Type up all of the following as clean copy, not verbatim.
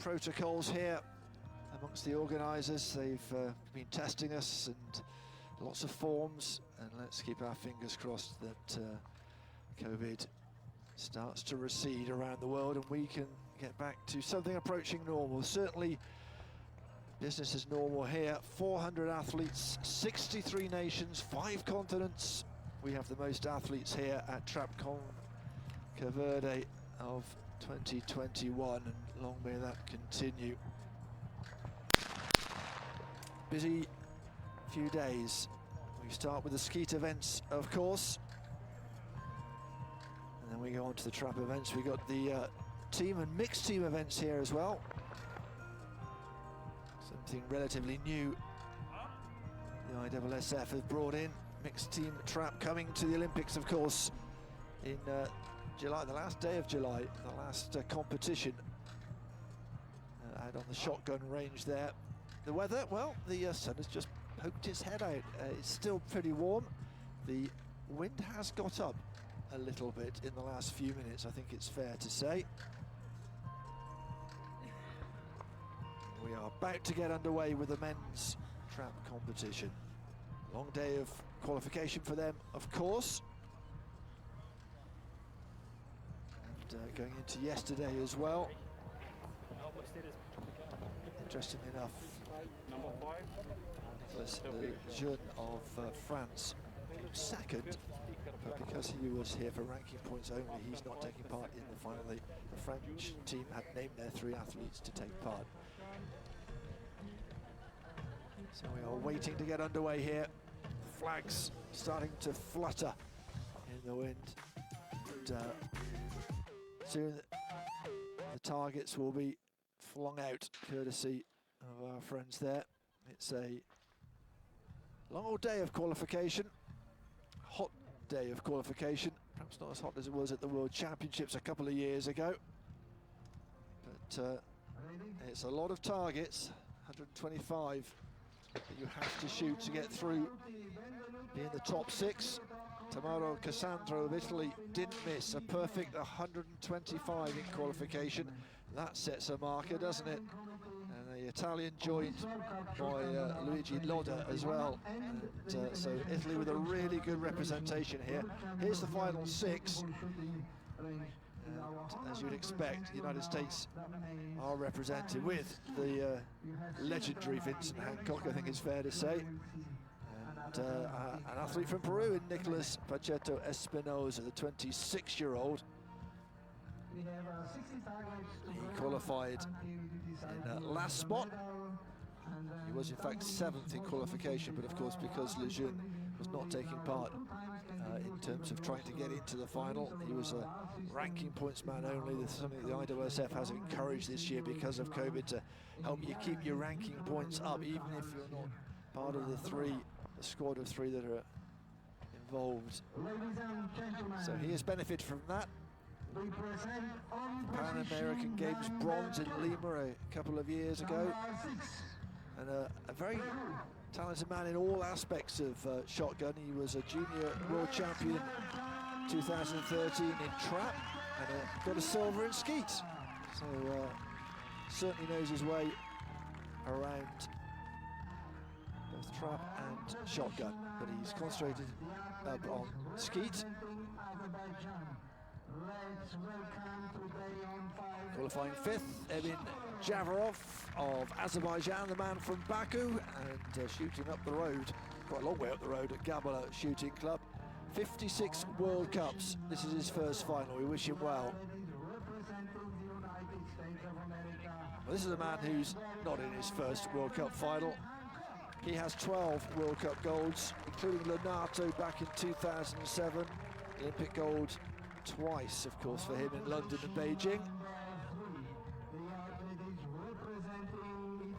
protocols here amongst the organisers. They've been testing us and lots of forms, and let's keep our fingers crossed that COVID starts to recede around the world and we can get back to something approaching normal. Certainly business as normal here. 400 athletes, 63 nations, 5 continents. We have the most athletes here at TrapCon Verde of 2021, and long may that continue. Busy few days. We start with the skeet events, of course, and then we go on to the trap events. We got the team and mixed team events here as well. Something relatively new the ISSF has brought in. Mixed team trap coming to the Olympics, of course, in July, the last day of July, the last competition out on the shotgun range there. The weather, well, the sun has just poked its head out. It's still pretty warm. The wind has got up a little bit in the last few minutes, I think it's fair to say. We are about to get underway with the men's trap competition. Long day of qualification for them, of course. And going into yesterday as well. Interestingly enough, Nicolas Lejeune of France came second, but because he was here for ranking points only, he's not taking part in the final. The French team had named their 3 athletes to take part. So we are waiting to get underway here. Flags starting to flutter in the wind. And, soon the targets will be flung out, courtesy of our friends there. It's a long old day of qualification, hot day of qualification, perhaps not as hot as it was at the World Championships a couple of years ago, but it's a lot of targets, 125 that you have to shoot to get through, be in the top 6. Tamaro Cassandro of Italy didn't miss, a perfect 125 in qualification. That sets a marker, doesn't it? And the Italian joined by Luigi Loda as well. And, so Italy with a really good representation here. Here's the final 6. And as you'd expect, the United States are represented with the legendary Vincent Hancock, I think it's fair to say. And an athlete from Peru in Nicolas Pacheco Espinosa, the 26-year-old. He qualified in last spot. He was in fact 7th in qualification, but of course because Lejeune was not taking part in terms of trying to get into the final, he was a ranking points man only. This is something the ISSF has encouraged this year because of COVID, to help you keep your ranking points up, even if you're not part of the squad of 3 that are involved. So he has benefited from that. Pan American Games bronze in Lima a couple of years ago, and a very talented man in all aspects of shotgun. He was a junior world champion 2013 in trap, and got a silver in skeet. So certainly knows his way around both trap and shotgun, but he's concentrated on skeet. Qualifying 5th, Emin Javarov of Azerbaijan, the man from Baku, and shooting up the road, quite a long way up the road at Gabala Shooting Club. 56 World Cups, this is his first final, we wish him well. Well, this is a man who's not in his first World Cup final. He has 12 World Cup golds, including LONATO back in 2007, Olympic gold twice, of course, for him in London and Beijing.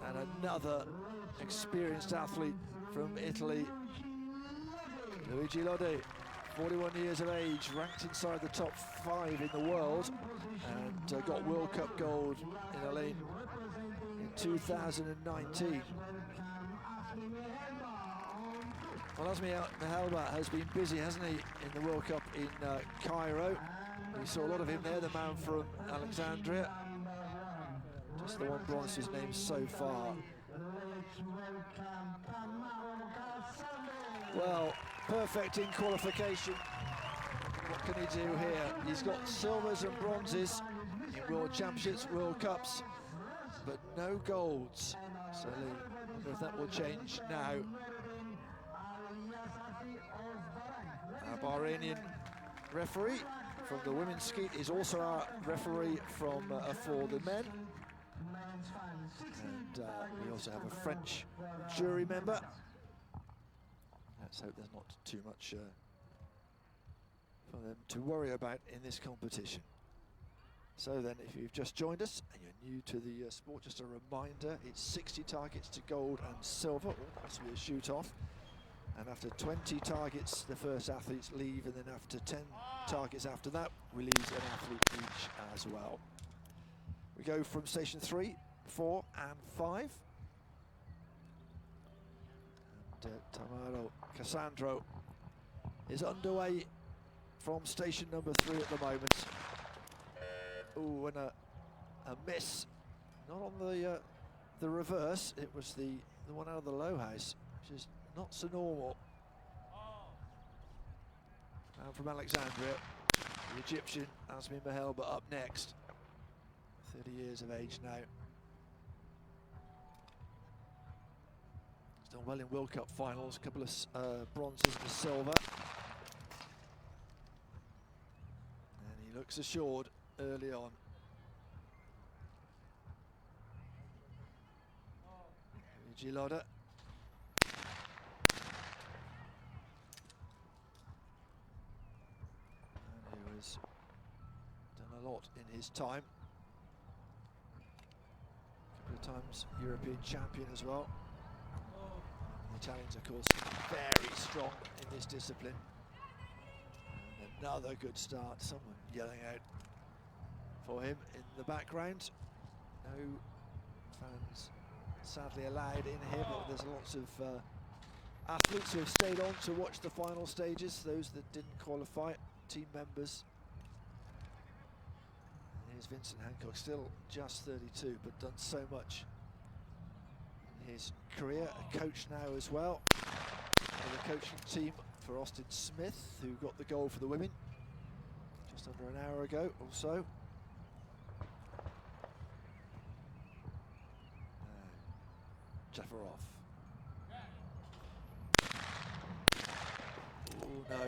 And another experienced athlete from Italy, Luigi Lodi, 41 years of age, ranked inside the top 5 in the world, and got World Cup gold in Elaine in 2019. Well, Azmi Mehelba has been busy, hasn't he, in the World Cup in Cairo. We saw a lot of him there, the man from Alexandria. Just the one bronze whose name so far. Well, perfect in qualification. What can he do here? He's got silvers and bronzes in World Championships, World Cups, but no golds. So I wonder if that will change now. Our Bahrainian referee from the women's skeet is also our referee from for the men. And we also have a French jury member. Let's hope there's not too much for them to worry about in this competition. So then, if you've just joined us and you're new to the sport, just a reminder, it's 60 targets to gold and silver, or possibly a shoot-off. And after 20 targets, the first athletes leave, and then after 10 targets after that, we lose an athlete each as well. We go from station 3, 4 and 5. And Tamaro Cassandro is underway from station number 3 at the moment. Ooh, and a miss. Not on the reverse, it was the one out of the low house, which is not so normal. And from Alexandria, the Egyptian Asmin Mahel, but up next. 30 years of age now. He's done well in World Cup finals, a couple of bronzes and a silver. And he looks assured early on. Giloda. And he has done a lot in his time. A couple of times European champion as well. And the Italians, of course, very strong in this discipline. And another good start. Someone yelling out for him in the background. No fans sadly allowed in here, but there's lots of athletes who have stayed on to watch the final stages, those that didn't qualify, team members. And here's Vincent Hancock, still just 32, but done so much in his career. A coach now as well, and the coaching team for Austin Smith, who got the goal for the women just under an hour ago or so. Jafarov. Oh no. Not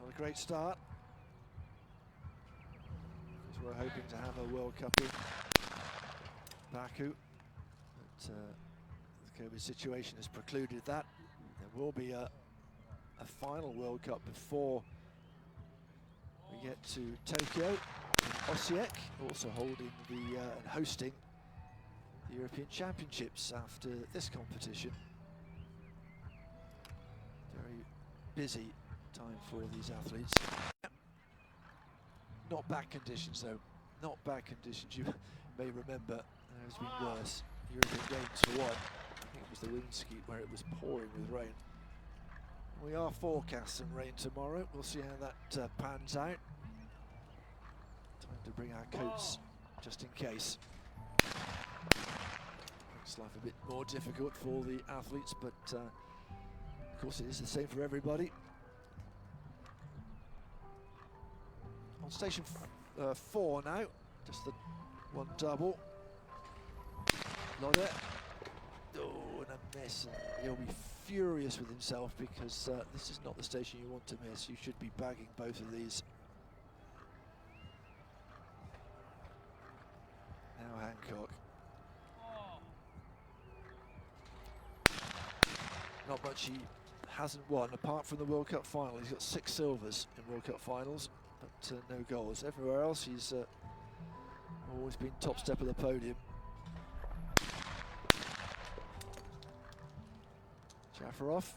a great start. Because we're hoping to have a World Cup in Baku. But the COVID situation has precluded that. There will be a final World Cup before we get to Tokyo. Osijek also holding the and hosting the European Championships after this competition. Very busy time for these athletes. Not bad conditions though, not bad conditions. You may remember there's been worse. European Games for one. I think it was the women's skeet where it was pouring with rain. We are forecast some rain tomorrow. We'll see how that pans out. Time to bring our coats just in case. Makes life a bit more difficult for the athletes, but of course it is the same for everybody. On station 4 now, just the one double. Lode. Oh, and a miss. He'll be furious with himself because this is not the station you want to miss. You should be bagging both of these. Now Hancock. Not much he hasn't won, apart from the World Cup final. He's got 6 silvers in World Cup finals, but no goals. Everywhere else, he's always been top step of the podium. Jafarov.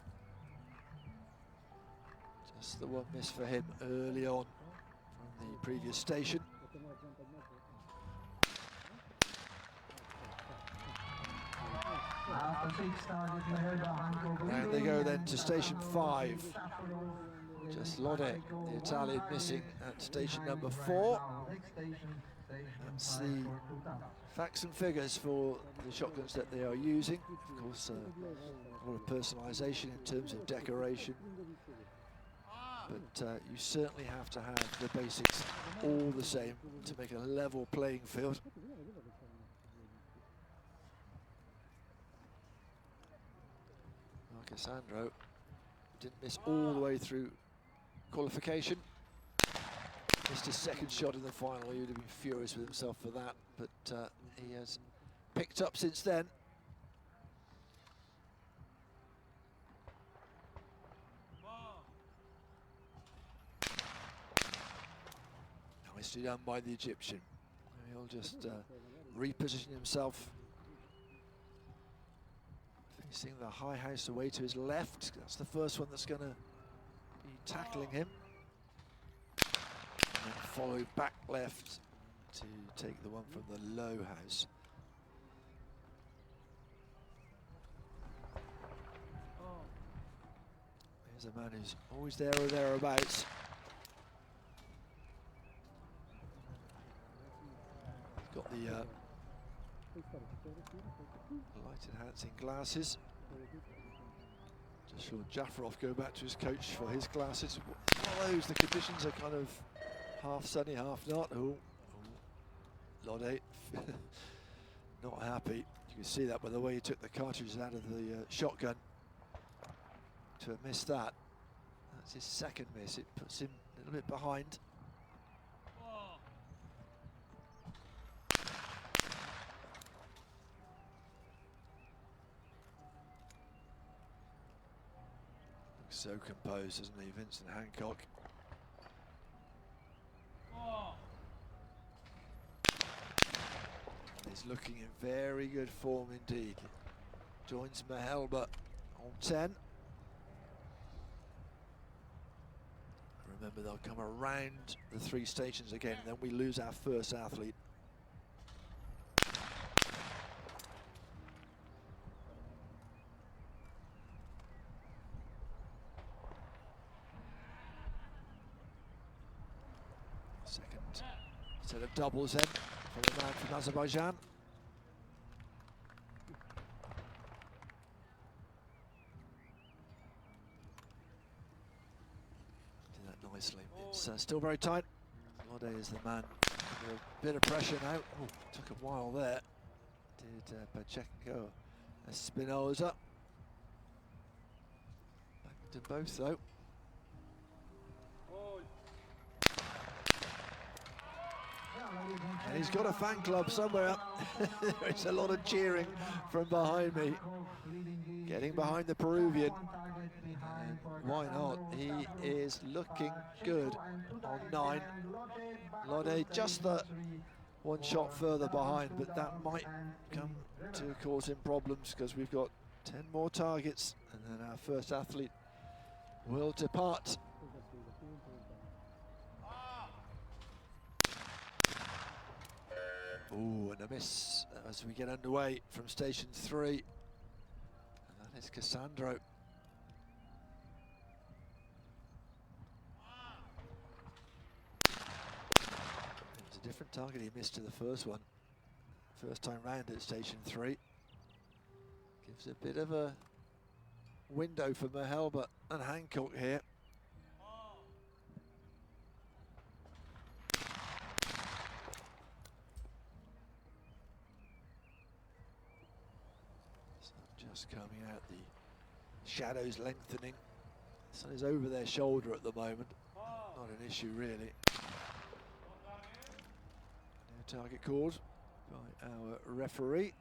Just the one miss for him early on from the previous station. And they go then to station 5. Just Lode, the Italian, missing at station number 4. That's the facts and figures for the shotguns that they are using. Of course, a lot of personalisation in terms of decoration, but you certainly have to have the basics all the same to make a level playing field. Cassandro didn't miss all the way through qualification. Missed his second shot in the final. He would have been furious with himself for that, but he has picked up since then. Nicely done by the Egyptian. He'll just reposition himself, facing the high house away to his left. That's the first one that's going to be tackling him. And then follow back left to take the one from the low house. Here's a man who's always there or thereabouts. He's got the lighted hats and glasses. Just saw Jafarov go back to his coach for his glasses. One of those, the conditions are kind of half sunny, half not. Oh, Lode, not happy. You can see that by the way he took the cartridges out of the shotgun. To have missed that, that's his second miss. It puts him a little bit behind. So composed, isn't he, Vincent Hancock? He's looking in very good form indeed. Joins Mehelba on 10. Remember, they'll come around the 3 stations again, and then we lose our first athlete. Second set of doubles then for the man from Azerbaijan. Did that nicely. It's still very tight. Lode is the man under a bit of pressure now. Oh, took a while there. Did Pacheco Espinosa. Back to both though. And he's got a fan club somewhere up. There's a lot of cheering from behind me. Getting behind the Peruvian. And why not? He is looking good on 9. Lode just the one shot further behind, but that might come to cause him problems because we've got 10 more targets and then our first athlete will depart. Ooh, and a miss as we get underway from station 3. And that is Cassandro. It's a different target he missed to the first one. First time round at station 3. Gives a bit of a window for Mehelba and Hancock here. Just coming out, the shadows lengthening. The sun is over their shoulder at the moment. Not an issue really. No target called by our referee.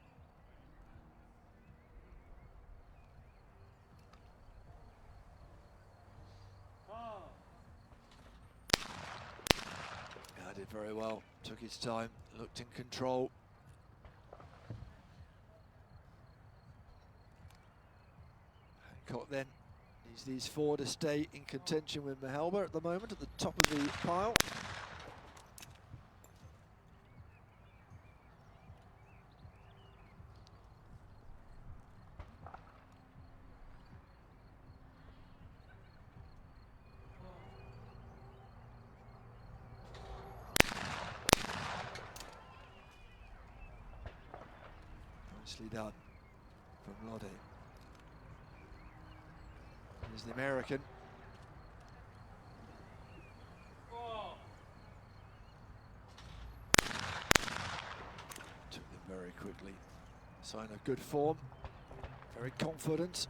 Yeah, did very well. Took his time, looked in control. Hancock then needs these 4 to stay in contention with Mehelba at the moment at the top of the pile. Nicely done from Lodi. Here's the American. Took them very quickly. Sign of good form. Very confident.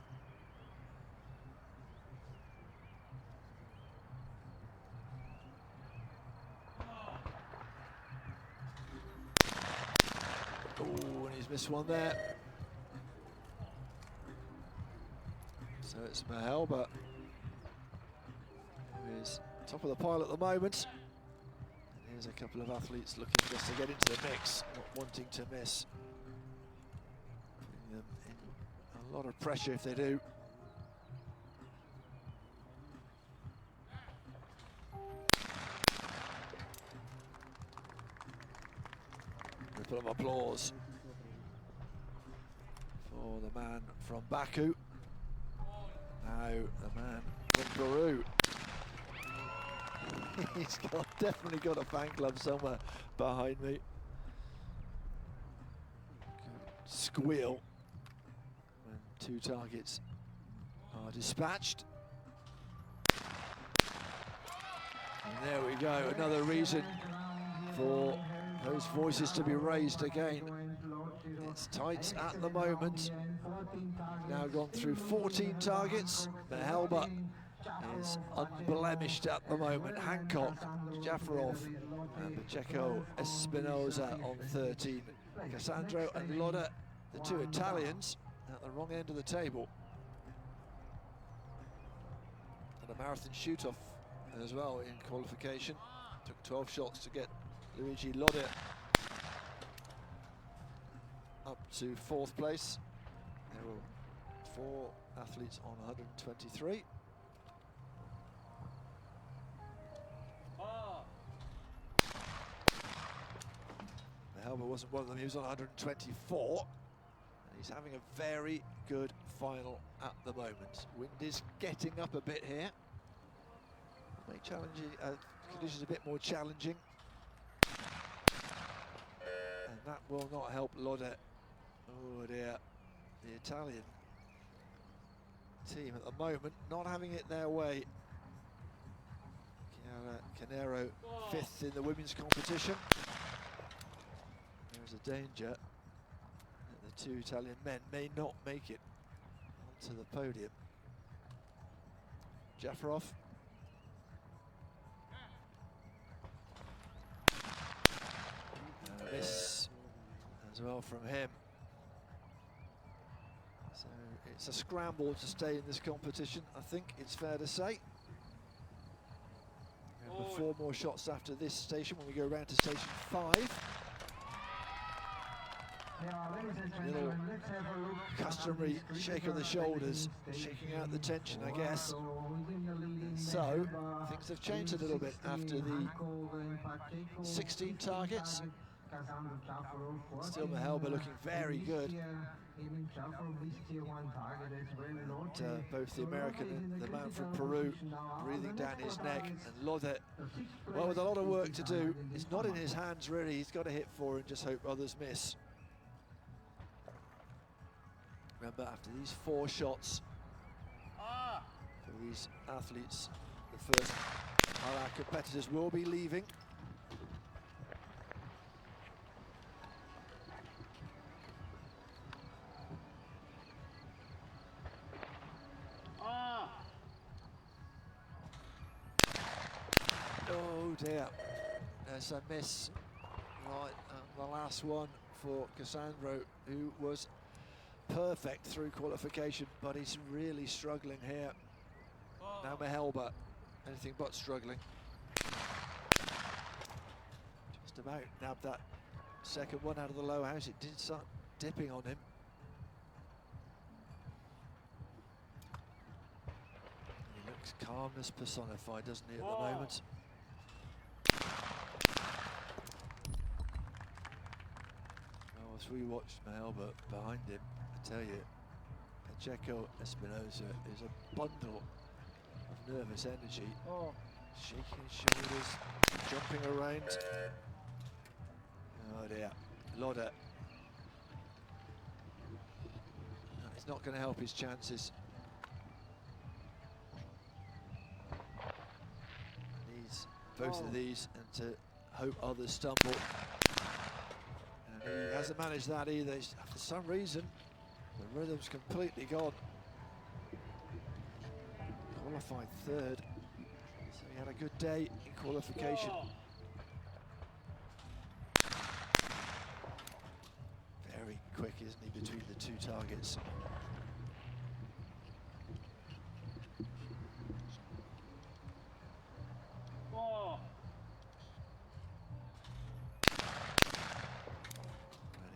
Oh, and he's missed one there. So it's Mahel, but who is top of the pile at the moment. And here's a couple of athletes looking just to get into the mix, not wanting to miss. Putting them in a lot of pressure if they do. Ripple of applause for the man from Baku. Now the man from Peru. He's definitely got a fan club somewhere behind me. Good squeal when two targets are dispatched. And there we go, another reason for those voices to be raised again. It's tight at the moment. Now gone through 14 targets. Mehelba is unblemished at the moment. Hancock, Jafarov, and Pacheco Espinoza on 13. Cassandro and Loda, the two Italians, at the wrong end of the table. And a marathon shoot-off as well in qualification. Took 12 shots to get Luigi Loda up to 4th place. There were 4 athletes on 123. Helmer wasn't one of them, he was on 124. And he's having a very good final at the moment. Wind is getting up a bit here. Make challenging conditions a bit more challenging. And that will not help Loda. Oh dear, the Italian team at the moment not having it their way. Chiara Canero 5th in the women's competition. There's a danger that the two Italian men may not make it onto the podium. Jafarov. And a miss as well from him. So it's a scramble to stay in this competition, I think it's fair to say. We have 4 more shots after this station when we go round to station 5. Little customary shake of the shoulders, shaking out the tension, I guess. So things have changed a little bit after the 16 targets. Still Mehelba looking very good. And both the American and the man from Peru breathing down his neck, and Loda, well, with a lot of work to do. It's not in his hands really, he's got to hit 4 and just hope others miss. Remember, after these 4 shots for these athletes, the first of our competitors will be leaving. Oh dear, there's a miss right the last one for Cassandro, who was perfect through qualification, but he's really struggling here. Now Mehelba, anything but struggling. Just about nabbed that second one out of the low house. It did start dipping on him. He looks calmness personified, doesn't he, at the moment? Well, as we watched Mehelba behind him, I tell you, Pacheco Espinoza is a bundle of nervous energy. Shaking his shoulders, jumping around. Oh dear, Loda. It's not going to help his chances. Needs both of these and to hope others stumble. And he hasn't managed that either. For some reason, the rhythm's completely gone. Qualified third, so he had a good day in qualification. Very quick, isn't he, between the two targets? And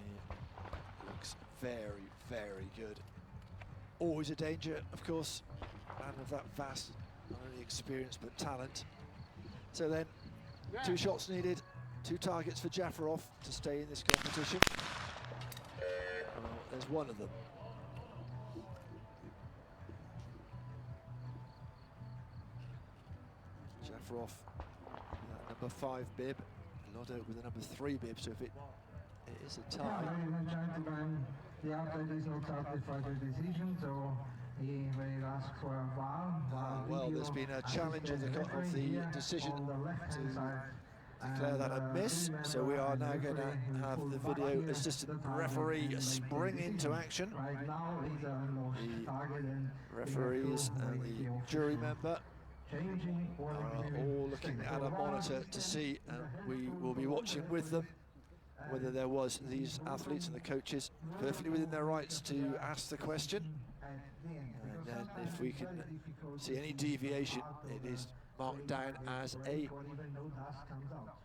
he looks very, very good. Always a danger, of course, man of that vast, not only experience but talent. So then, 2 shots needed, 2 targets for Jafarov to stay in this competition. Well, there's one of them. Jafarov, number 5 bib, LONATO with a number 3 bib, so if it is a tie. Ladies and gentlemen, the athlete is not satisfied with the decision, so he will ask for a VAR. Well, there's been a challenge of the decision to declare that a miss, so we are now going to have the video assistant referee spring into action. The referees and the jury member are all looking at a monitor to see, and we will be watching with them whether there was these athletes and the coaches perfectly within their rights to ask the question. And then if we can see any deviation, it is marked down as a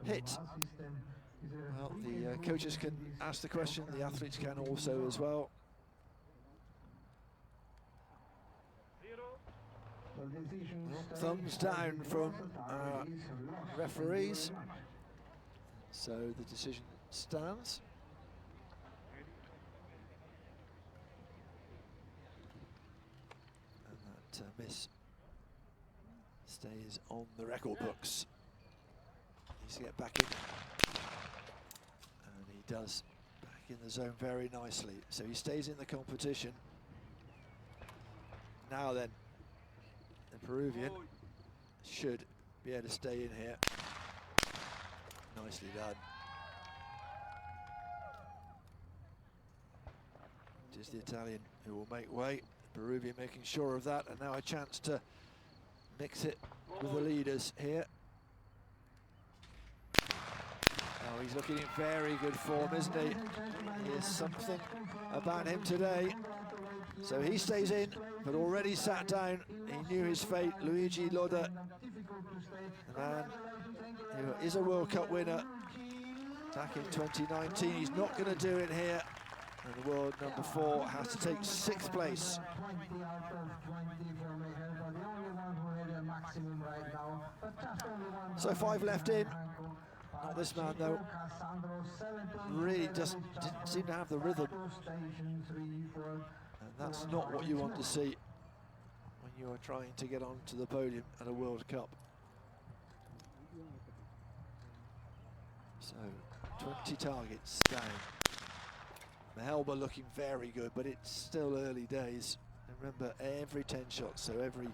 hit. Well, the coaches can ask the question, the athletes can also as well. Well, thumbs down from referees. So the decision stands. And that miss stays on the record books. Needs to get back in. And he does, back in the zone very nicely. So he stays in the competition. Now then, the Peruvian should be able to stay in here. Nicely done. It is the Italian who will make way. The Peruvian making sure of that, and now a chance to mix it with the leaders here. Oh, he's looking in very good form, isn't he? There's something about him today. So he stays in, but already sat down. He knew his fate, Luigi Loda, a man who is a World Cup winner back in 2019. He's not going to do it here. And the world number 4 has to take 6th place. So 5 left in. Not this man though. Really didn't seem to have the rhythm. And that's not what you want to see when you are trying to get onto the podium at a World Cup. So 20 targets down. Mehelba looking very good, but it's still early days. And remember, every 10 shots, so every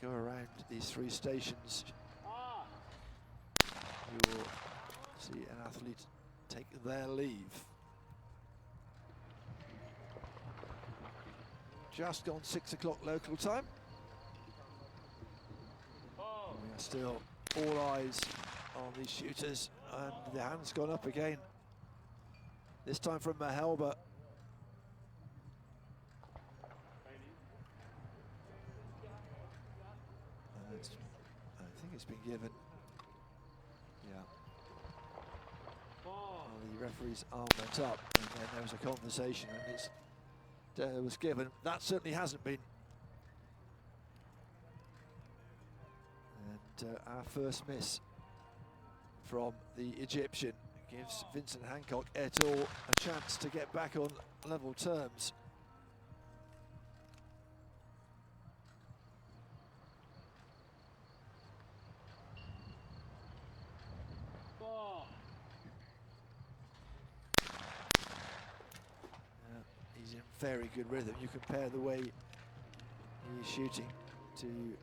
go around these 3 stations, you will see an athlete take their leave. Just gone 6 o'clock local time. We are still all eyes on these shooters, and the hand's gone up again. This time from Mehelba. I think it's been given. Yeah. Well, the referee's arm went up, and then there was a conversation, and it was given. That certainly hasn't been. And our first miss from the Egyptian gives Vincent Hancock et al. A chance to get back on level terms. He's in very good rhythm. You compare the way he's shooting to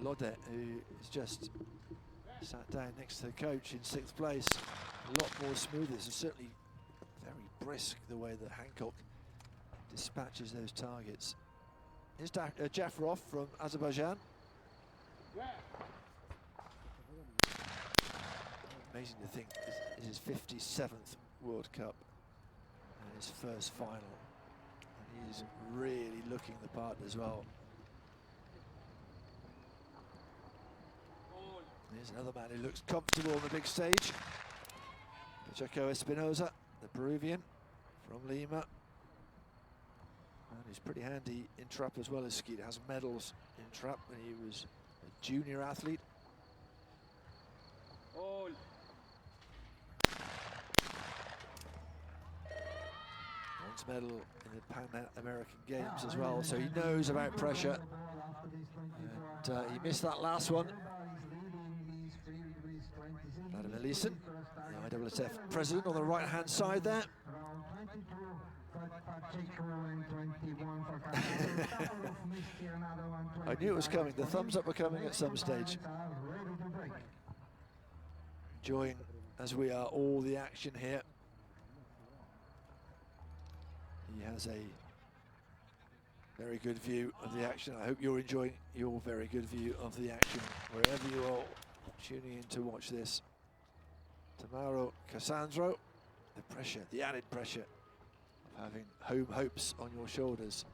Lodet, who is just sat down next to the coach in 6th place. A lot more smooth. It's certainly very brisk the way that Hancock dispatches those targets. Here's Jafarov from Azerbaijan. Amazing to think this is his 57th World Cup and his first final. And he's really looking the part as well. Here's another man who looks comfortable on the big stage. Pacheco Espinosa, the Peruvian from Lima. And he's pretty handy in trap as well as ski. He has medals in trap when he was a junior athlete. Bronze medal in the Pan American Games as well, so he knows about pressure. And he missed that last one. Vladimir Leeson, the ISSF president, on the right-hand side there. I knew it was coming. The thumbs up were coming at some stage. Enjoying, as we are, all the action here. He has a very good view of the action. I hope you're enjoying your very good view of the action wherever you are tuning in to watch this. Tamaro Cassandro, the pressure, the added pressure of having home hopes on your shoulders.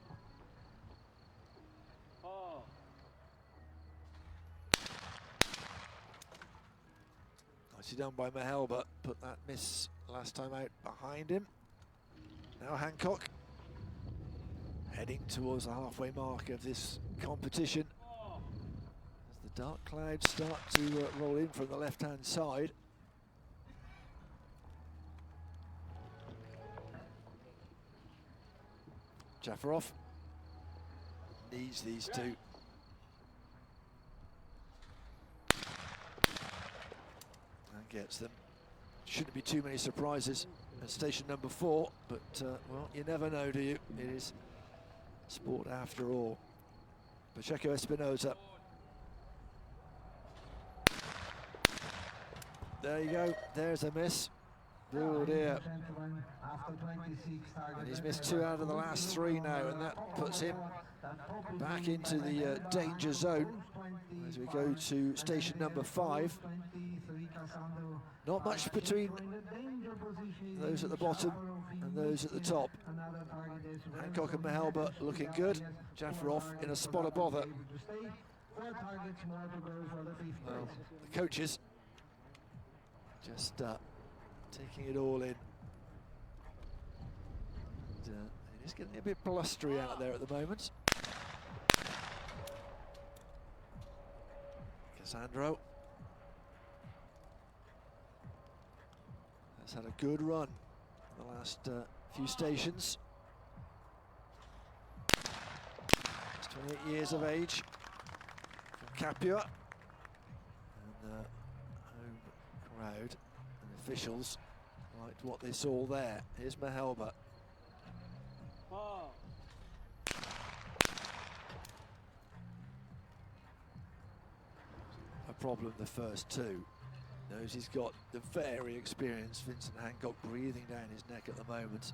Nicely done by Mahelba, put that miss last time out behind him. Now Hancock, heading towards the halfway mark of this competition. As the dark clouds start to roll in from the left-hand side. Jafarov needs these two. And gets them. Shouldn't be too many surprises at station number 4, but well, you never know, do you? It is sport after all. Pacheco Espinosa. There you go, there's a miss. Oh dear. And he's missed 2 out of the last 3 now, and that puts him back into the danger zone as we go to station number 5. Not much between those at the bottom and those at the top. Hancock and Mahelba looking good. Jafarov in a spot of bother. Well, the coaches just taking it all in. And, it is getting a bit blustery out there at the moment. Cassandro has had a good run in the last few stations. He's 28 years of age from Capua. And the home crowd and officials liked what they saw there. Here's Mahelba. A problem the first 2. Knows he's got the very experienced Vincent Hancock breathing down his neck at the moment.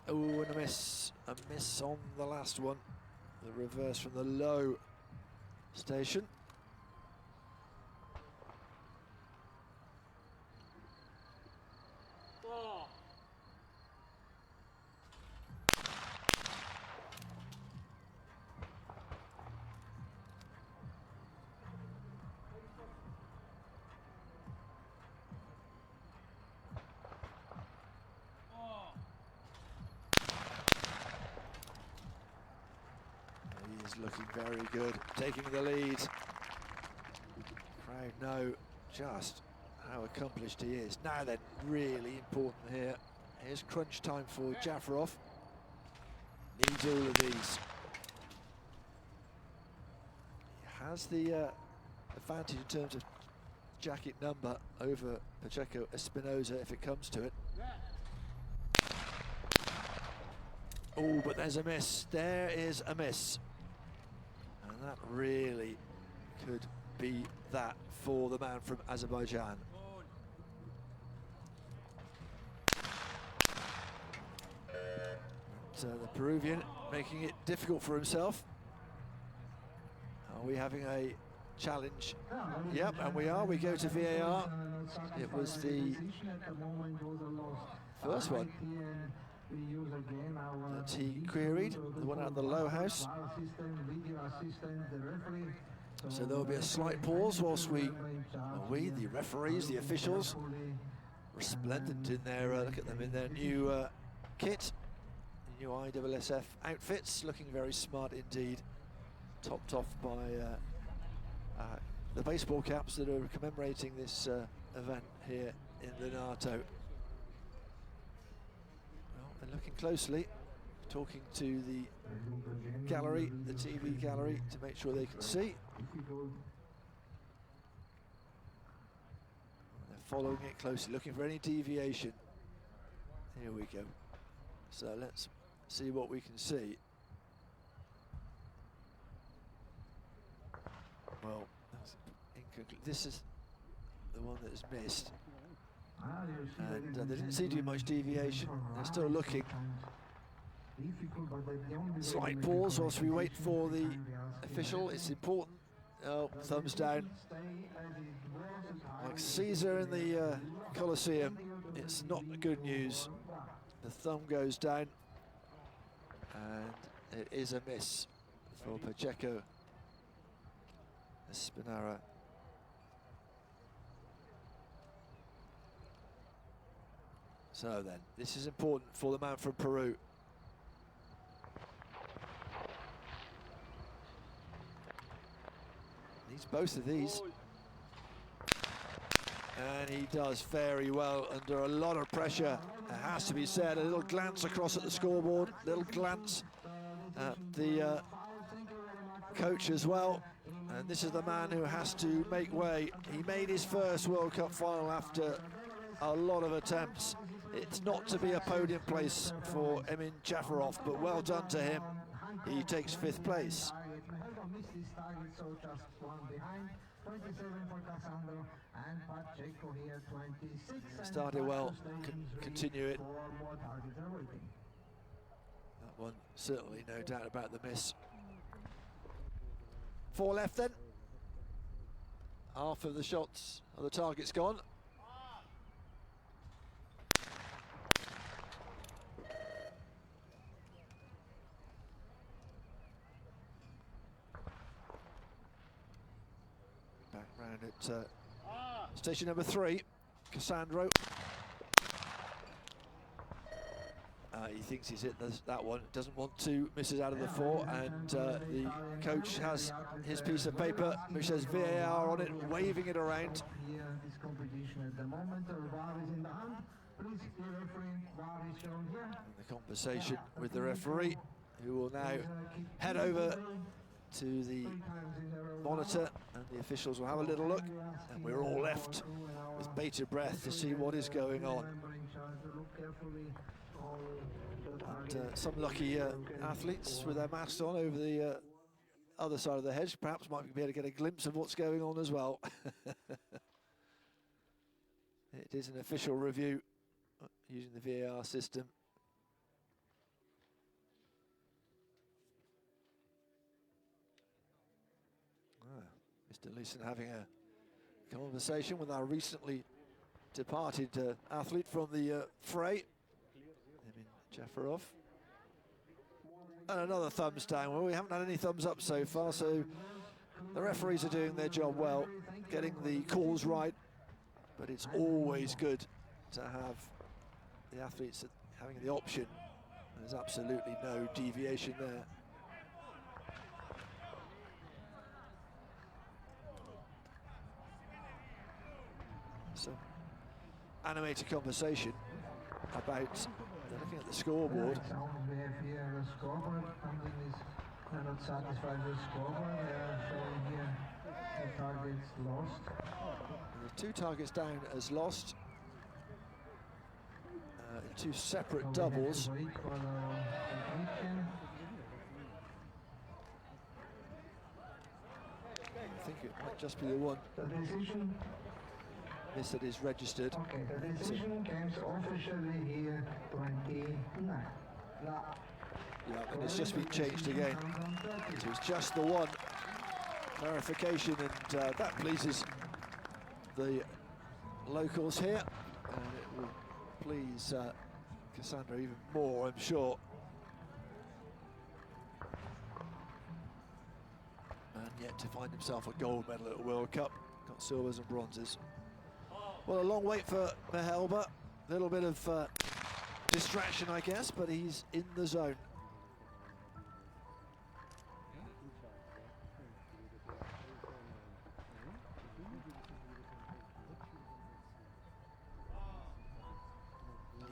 Oh, and a miss on the last one. The reverse from the low station. Looking very good, taking the lead. Crowd know just how accomplished he is. Now then, really important here. Here's crunch time for Jafarov. Needs all of these. He has the advantage in terms of jacket number over Pacheco Espinosa if it comes to it. Oh, but there's a miss. There is a miss. And that really could be that for the man from Azerbaijan. So the Peruvian making it difficult for himself. Are we having a challenge? Yep, and we are. We go to VAR. It was the first one that he queried, the one out of the low house. So there will be a slight pause whilst the referees, the officials, resplendent in their, look at them in their new kit, new ISSF outfits, looking very smart indeed, topped off by the baseball caps that are commemorating this event here in LONATO. Well, they're looking closely, talking to the gallery, the TV gallery, to make sure they can see. They're following it closely, looking for any deviation. Here we go. So let's see what we can see. Well, this is the one that is missed. And there didn't seem to be much deviation. They're still looking. Slight pause whilst we wait for the official. It's important. Oh, thumbs down. Like Caesar in the Colosseum, it's not good news. The thumb goes down, and it is a miss for Pacheco Espinosa. So then, this is important for the man from Peru. Needs both of these. And he does very well under a lot of pressure. It has to be said, a little glance across at the scoreboard, little glance at the coach as well. And this is the man who has to make way. He made his first World Cup final after a lot of attempts. It's not to be a podium place for Emin Jafarov, but well done to him. He takes 5th place. Started well, continue it. That one, certainly no doubt about the miss. 4 left then. Half of the shots of the target's gone. Back round at station number 3, Cassandro. He thinks he's hit that one, doesn't want to, misses out of the 4, and the coach has his piece of paper which says VAR on it, waving it around. And the conversation with the referee, who will now head over to the monitor, and the officials will have a little look, and we're all left with bated breath to see what is going on. And some lucky athletes with their masks on over the other side of the hedge perhaps might be able to get a glimpse of what's going on as well. It is an official review using the VAR system. Mr. Leeson having a conversation with our recently departed athlete from the fray, Emin Jafarov. And another thumbs down. Well, we haven't had any thumbs up so far, so the referees are doing their job well, getting the calls right, but it's always good to have the athletes having the option. There's absolutely no deviation there. So, animated conversation about, they're looking at the scoreboard. We have here a scoreboard. Something is not satisfied with the scoreboard. They are showing here the target targets lost. There are 2 targets down as lost. In 2 separate So doubles. we have to wait for the completion. I think it might just be the one The decision. miss that is registered. Okay, the decision comes officially here 29. Yeah, and it's just been changed again. So it's just the one clarification, and that pleases the locals here, and it will please Cassandra even more, I'm sure. And yet to find himself a gold medal at the World Cup. Got silvers and bronzes. Well, a long wait for Mehelba. A little bit of distraction, I guess, but he's in the zone.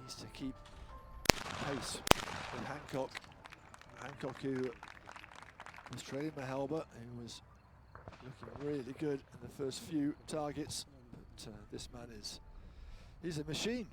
Needs to keep pace with Hancock. Hancock, who was trailing Mehelba, who was looking really good in the first few targets, but this man he's a machine.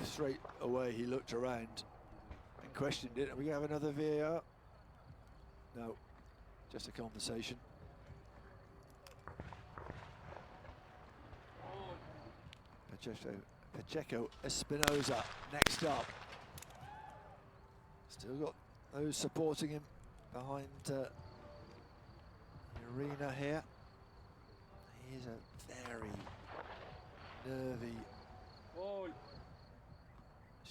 Straight away he looked around and questioned it. Are we going to have another VAR? No, just a conversation. Pacheco Espinosa next up. Still got those supporting him behind the arena here. He's a very nervy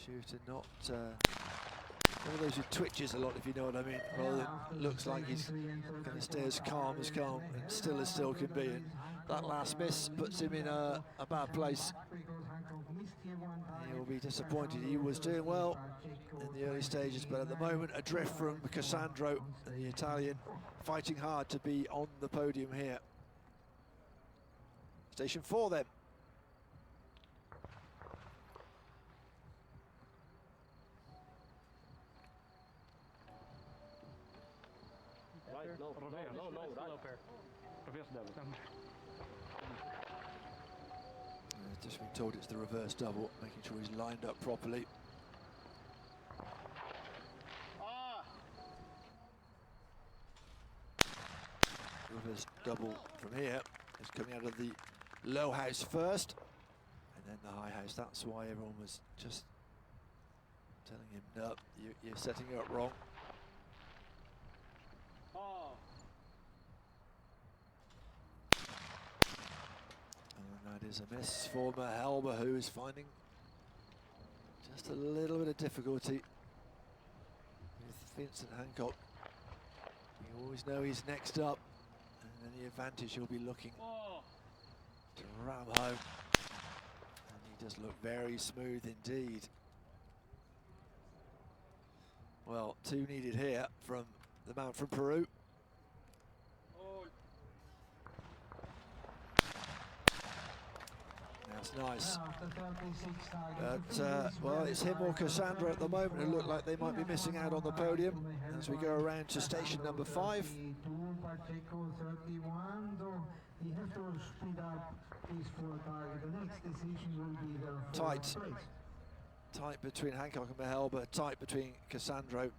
shooter, not one of those who twitches a lot, if you know what I mean, rather than looks like he's going to stay as calm and still as still can be. And that last miss puts him in a bad place. He will be disappointed. He was doing well in the early stages, but at the moment adrift from Cassandro, the Italian, fighting hard to be on the podium here. Station 4 then. Just been told it's the reverse double, making sure he's lined up properly. Reverse double from here is coming out of the low house first, and then the high house. That's why everyone was just telling him, no, you're setting it up wrong. And that is a miss for Mehelba, who is finding just a little bit of difficulty with Vincent Hancock. You always know he's next up, and any advantage he'll be looking to ram home. And he does look very smooth indeed. Well, 2 needed here from the man from Peru. That's nice. But, well, it's him or Cassandra at the moment who look like they might be missing out on the podium as we go around to station number 5. Tight. Tight between Hancock and Mehelba, tight between Cassandro and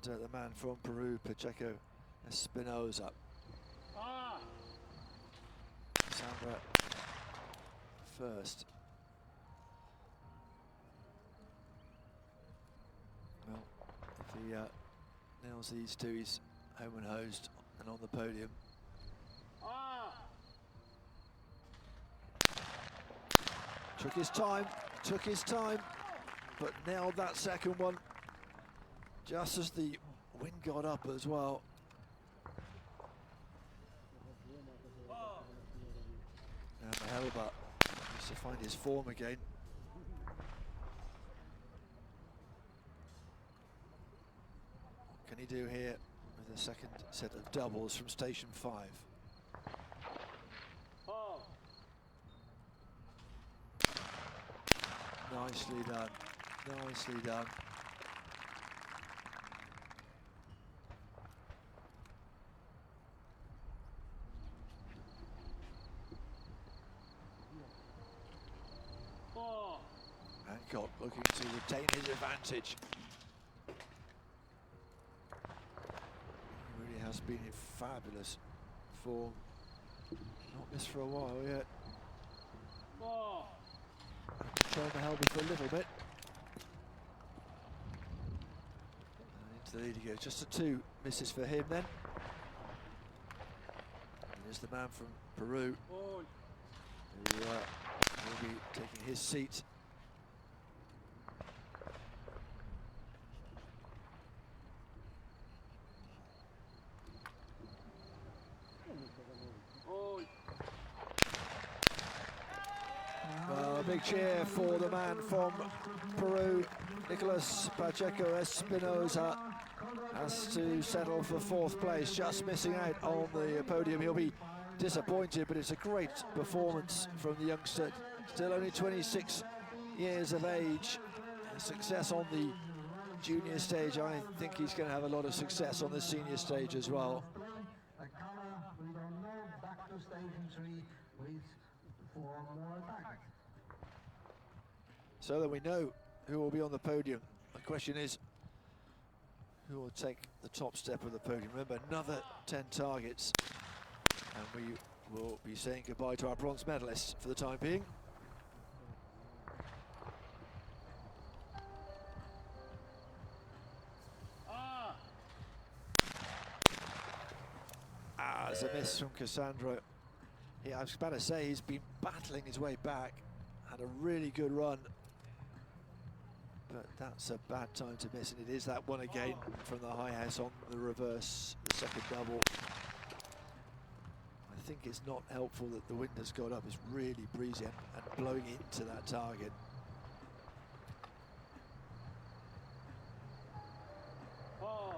the man from Peru, Pacheco Espinosa. Cassandra first. Well, if he nails these 2, he's home and hosed and on the podium. Took his time, but nailed that second one just as the wind got up as well. Now Mehelba needs to find his form again. What can he do here with the second set of doubles from station 5? Nicely done, nicely done. Hancock looking to retain his advantage. He really has been in fabulous form. Not missed for a while yet. Trying to help him for a little bit. And into the lead he goes. Just a 2 misses for him then. And here's the man from Peru who will be taking his seat. Well, a big cheer for the man from Peru, Nicolas Pacheco Espinosa, has to settle for 4th place, just missing out on the podium. He'll be disappointed, but it's a great performance from the youngster, still only 26 years of age. Success on the junior stage. I think he's going to have a lot of success on the senior stage as well. So that we know who will be on the podium. The question is, who will take the top step of the podium? Remember, another 10 targets, and we will be saying goodbye to our bronze medalists for the time being. There's a miss from Cassandro. I was about to say, he's been battling his way back, had a really good run, but that's a bad time to miss, and it is that one again from the high house on the reverse, the second double. I think it's not helpful that the wind has got up. It's really breezy and blowing into that target. Well,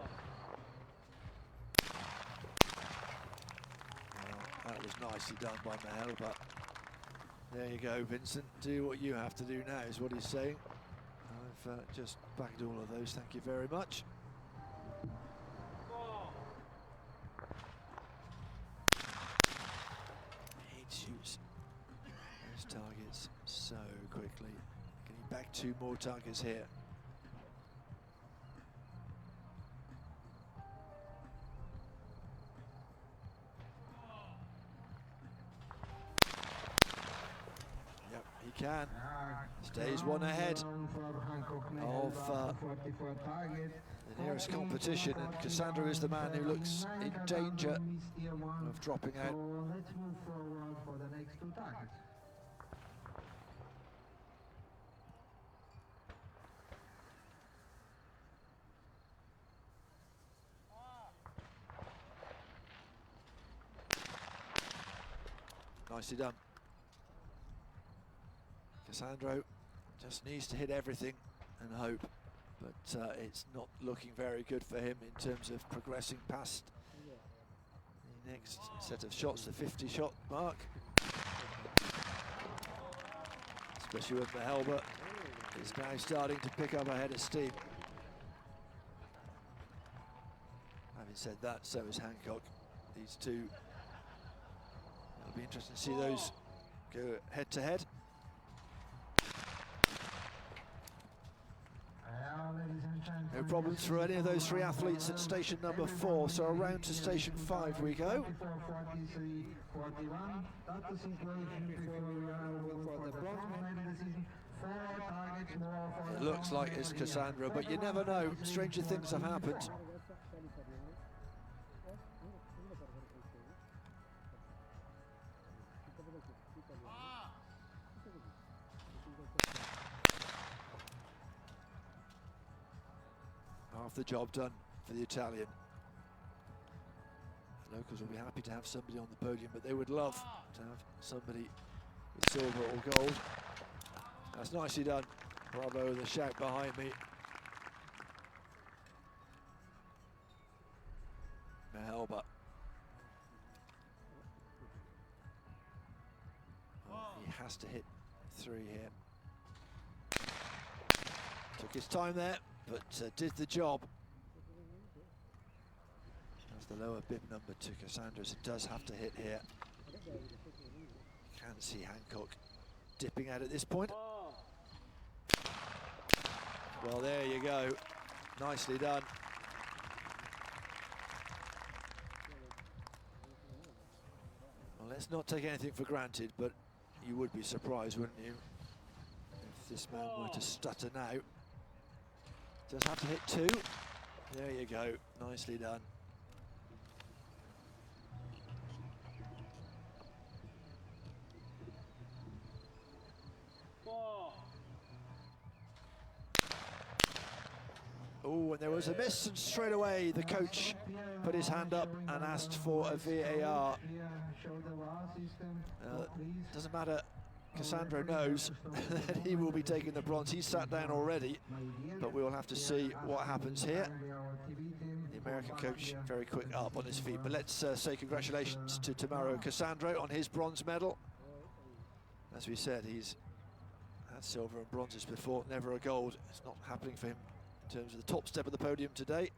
that was nicely done by Mahel, but there you go, Vincent. Do what you have to do now, is what he's saying. I've just bagged all of those, thank you very much. He shoots those targets so quickly. Getting back 2 more targets here. Yep, he can. Stays 1 ahead of the nearest competition, and Cassandro is the man who looks in danger of dropping out. Let's move forward for the next 2 targets. Nicely done. Cassandro just needs to hit everything and hope, but it's not looking very good for him in terms of progressing past the next set of shots, the 50-shot mark. Especially with Mahelba is now starting to pick up a head of steam. Having said that, so is Hancock. These two, it'll be interesting to see those go head to head. No problems for any of those 3 athletes at station number 4, so around to station 5 we go. It looks like it's Cassandra, but you never know, stranger things have happened. Half the job done for the Italian. The locals will be happy to have somebody on the podium, but they would love to have somebody with silver or gold. That's nicely done. Bravo, the shout behind me. Mehelba. Well, he has to hit 3 here. Took his time there, but did the job. As the lower bib number to Cassandra's, it does have to hit here. You can see Hancock dipping out at this point. Well, there you go. Nicely done. Well, let's not take anything for granted, but you would be surprised, wouldn't you, if this man were to stutter now. Just have to hit 2. There you go. Nicely done. Oh, and there was a miss, and straight away the coach put his hand up and asked for a VAR. Doesn't matter, Cassandro knows that he will be taking the bronze. He's sat down already, but we will have to see what happens here. The American coach very quick up on his feet, but let's say congratulations to Tamaro Cassandro on his bronze medal. As we said, he's had silver and bronzes before, never a gold. It's not happening for him in terms of the top step of the podium today.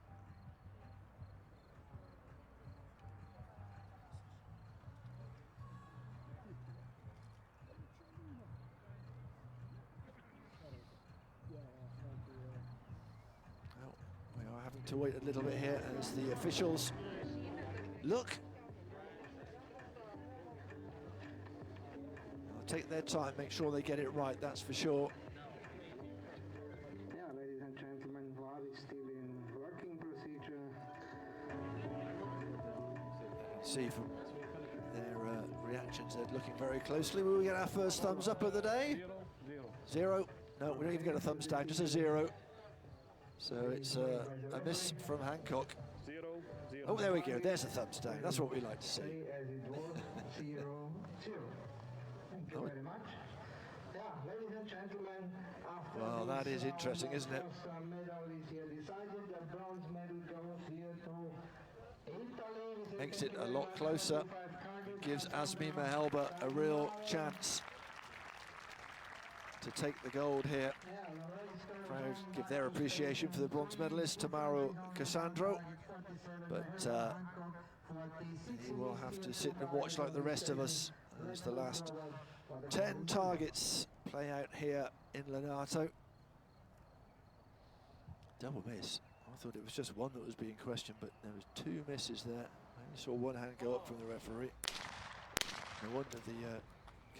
Well, we are having to wait a little bit here as the officials look. They'll take their time, make sure they get it right, that's for sure. See from their reactions, they're looking very closely. Will we get our first thumbs up of the day? 0. No, we don't even get a thumbs down, just a 0. So it's a miss from Hancock. Oh, there we go, there's a thumbs down. That's what we like to see. Oh. Well, that is interesting, isn't it? Makes it a lot closer, gives Azmi Mehelba a real chance to take the gold here. Crowd give their appreciation for the bronze medalist, Tamaro Cassandro, but he will have to sit and watch like the rest of us as the last 10 targets play out here in Lonato. Double miss. I thought it was just one that was being questioned, but there was 2 misses there. I only saw one hand go up from the referee. No wonder the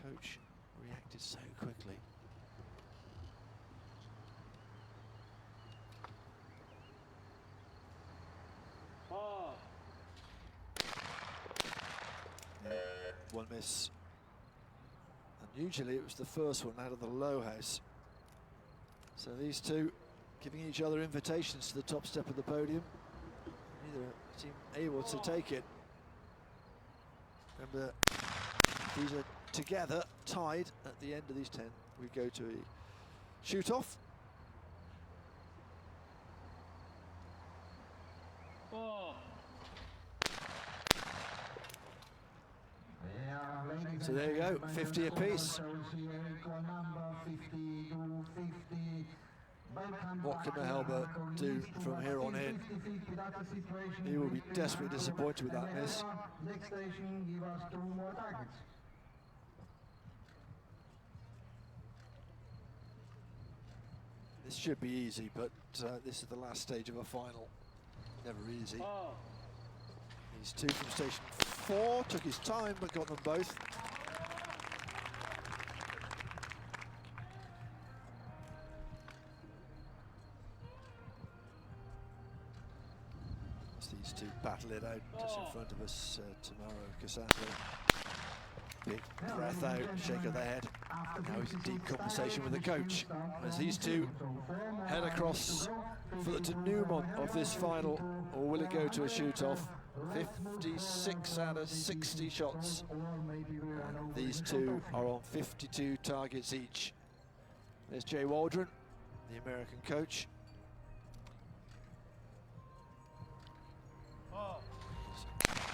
coach reacted so quickly. Yeah, 1 miss. And usually it was the first one out of the low house. So these two giving each other invitations to the top step of the podium. Neither seem able to take it. Remember, these are together, tied at the end of these 10. We go to a shoot-off. So there you go, 50 apiece. What can Mehelba do from here on in? He will be desperately disappointed with that miss. Next station, give us 2 more targets. This should be easy, but this is the last stage of a final. Never easy. He's 2 from station 4, took his time, but got them both. These two battle it out just in front of us. Tamaro Cassandro, big breath out, shake of the head. Now he's in deep conversation with the coach as these two head across for the denouement of this final, or will it go to a shoot-off? 56 out of 60 shots, and these two are on 52 targets each. There's Jay Waldron, the American coach.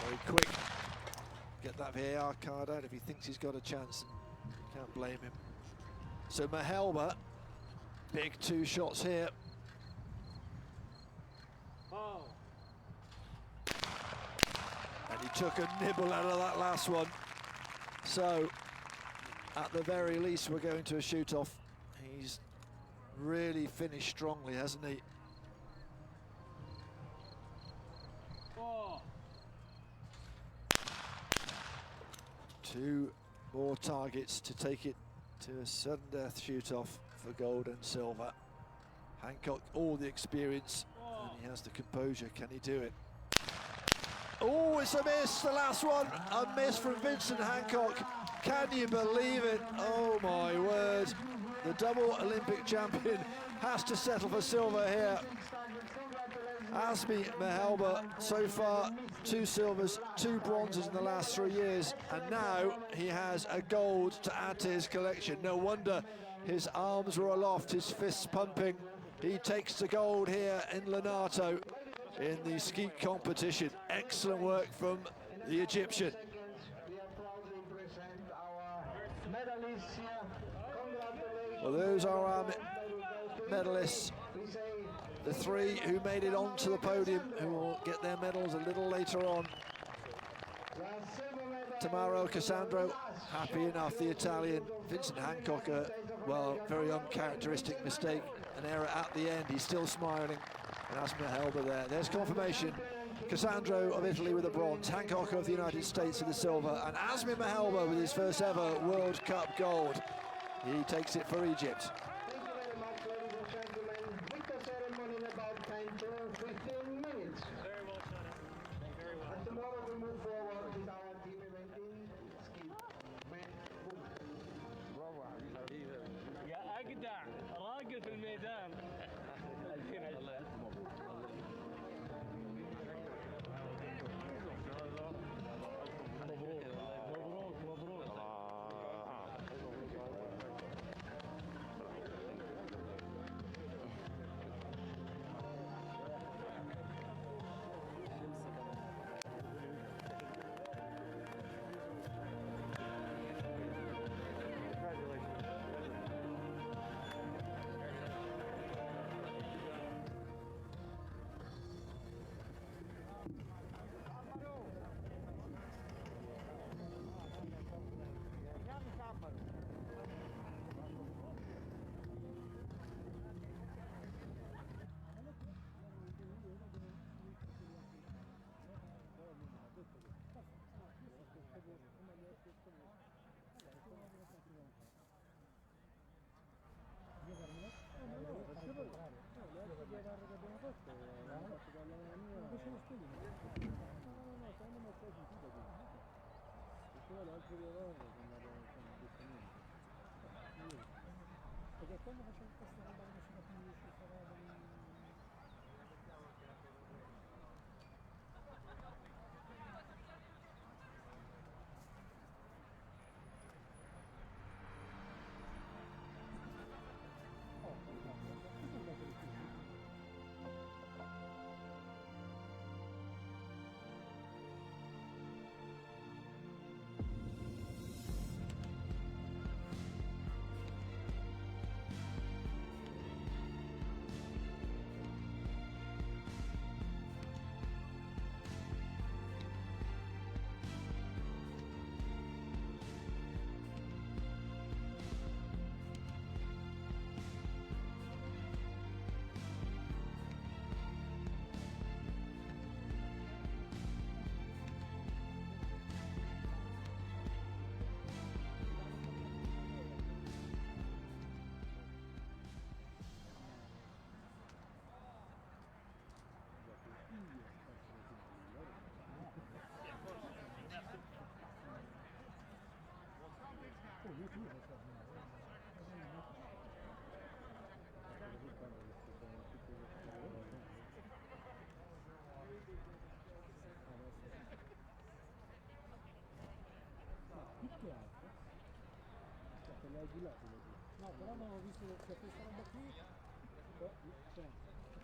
very quick. Get that VAR card out if he thinks he's got a chance. Can't blame him. So Mahelba, big 2 shots here. Oh. And he took a nibble out of that last one. So, at the very least, we're going to a shoot-off. He's really finished strongly, hasn't he? Oh. 2 more targets to take it to a sudden death shoot-off for gold and silver. Hancock, all the experience, and he has the composure. Can he do it? Oh, it's a miss, the last one. A miss from Vincent Hancock. Can you believe it? Oh my word. The double Olympic champion has to settle for silver here. Asmi Mahelba, so far 2 silvers, 2 bronzes in the last 3 years, and now he has a gold to add to his collection. No wonder his arms were aloft, his fists pumping. He takes the gold here in LONATO in the skeet competition. Excellent work from the Egyptian. Well, those are our medalists. The 3 who made it onto the podium, who will get their medals a little later on. Tamaro Cassandro, happy enough, the Italian. Vincent Hancock, well, very uncharacteristic mistake, an error at the end. He's still smiling. And Asmi Mahelba there. There's confirmation. Cassandro of Italy with the bronze, Hancock of the United States with the silver, and Asmi Mahelba with his first ever World Cup gold. He takes it for Egypt. راجل في الميدان. No, però non ho visto questa roba qui, cioè,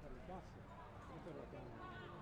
per le casse, non per la